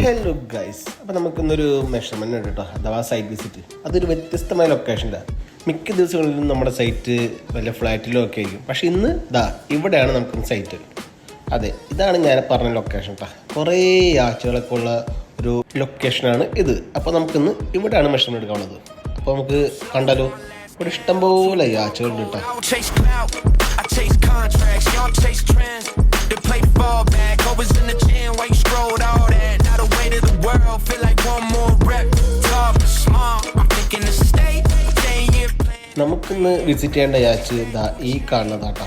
Hello guys, അപ്പോൾ നമുക്കിന്നൊരു measurement ഉണ്ട് കേട്ടോ, അഥവാ സൈറ്റ് വിസിറ്റ്. അതൊരു വ്യത്യസ്തമായ ലൊക്കേഷനിലാണ്. മിക്ക ദിവസങ്ങളിലും നമ്മുടെ സൈറ്റ് വല്ല ഫ്ലാറ്റിലും ഒക്കെ ആയിരിക്കും. പക്ഷേ ഇന്ന് ഇവിടെയാണ് നമുക്കൊന്ന് സൈറ്റ്. അതെ, ഇതാണ് ഞാൻ പറഞ്ഞ ലൊക്കേഷൻ കേട്ടോ. കുറേ ആഴ്ചകളൊക്കെ ഉള്ള ഒരു ലൊക്കേഷനാണ് ഇത്. അപ്പോൾ നമുക്കിന്ന് ഇവിടെയാണ് മെഷർമെൻറ്റ് എടുക്കാനുള്ളത്. അപ്പോൾ നമുക്ക് കണ്ടാലോ, ഇവിടെ ഇഷ്ടംപോലെ ആഴ്ചകളുണ്ട് കേട്ടോ. നമുക്കിന്ന് വിസിറ്റ് ചെയ്യേണ്ട യാച്ച് ഈ കാണുന്നതാട്ടാ.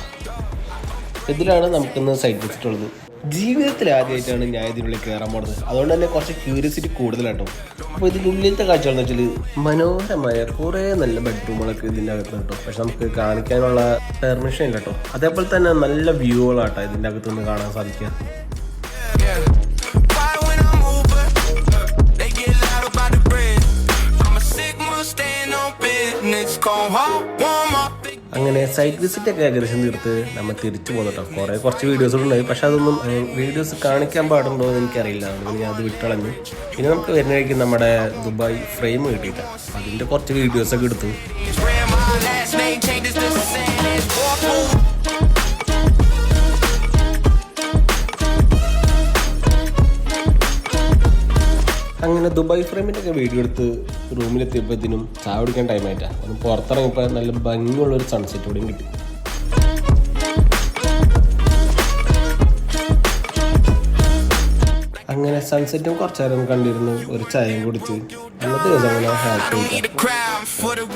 ഇതിലാണ് നമുക്കിന്ന് സൈറ്റ് വിസിറ്റ് ഉള്ളത്. ജീവിതത്തിൽ ആദ്യമായിട്ടാണ് ഞാൻ ഇതിനുള്ളിൽ കയറാൻ പോകുന്നത്. അതുകൊണ്ട് തന്നെ കുറച്ച് ക്യൂരിയോസിറ്റി കൂടുതലാട്ടോ. അപ്പോൾ ഇതിൻ്റെ ഉള്ളിലത്തെ കാഴ്ചകളെന്ന് വെച്ചാൽ മനോഹരമായ കുറേ നല്ല ബെഡ്റൂമുകളൊക്കെ ഇതിൻ്റെ അകത്ത് കേട്ടോ. പക്ഷെ നമുക്ക് കാണിക്കാനുള്ള പെർമിഷൻ ഇല്ല കേട്ടോ. അതേപോലെ തന്നെ നല്ല വ്യൂകളാട്ടോ ഇതിൻ്റെ അകത്തുനിന്ന് കാണാൻ സാധിക്കുക. അങ്ങനെ സൈറ്റ് വിസിറ്റ് ഒക്കെ ഏകദേശം തീർത്ത് നമ്മൾ തിരിച്ചു പോകുന്നുട്ടോ. കുറച്ച് വീഡിയോസ് ഉണ്ടായി, പക്ഷെ അതൊന്നും വീഡിയോസ് കാണിക്കാൻ പാടുണ്ടോ എന്ന് എനിക്കറിയില്ല. അതുകൊണ്ട് ഞാൻ അത് വിട്ടളഞ്ഞു. പിന്നെ നമുക്ക് വരുന്ന വഴിക്ക് നമ്മുടെ ദുബായ് ഫ്രെയിം കിട്ടിയിട്ടാണ്. അതിൻ്റെ കുറച്ച് വീഡിയോസൊക്കെ എടുത്തു. അങ്ങനെ ദുബായ് ഫ്രെയിമിൻ്റെ ഒക്കെ വീഡിയോ എടുത്ത് റൂമിലെത്തിയപ്പോഴത്തേനും ചായ കുടിക്കാൻ ടൈം ആയിട്ടാണ്. ഒന്ന് പുറത്തിറങ്ങിയപ്പോൾ നല്ല ഭംഗിയുള്ളൊരു സൺസെറ്റ് കൂടിയും കിട്ടി. അങ്ങനെ സൺസെറ്റും കുറച്ച് നേരം കണ്ടിരുന്നു, ഒരു ചായയും കുടിച്ച് അന്നത്തെ ദിവസം അങ്ങനെ ഹാപ്പി ആയിട്ടാണ്.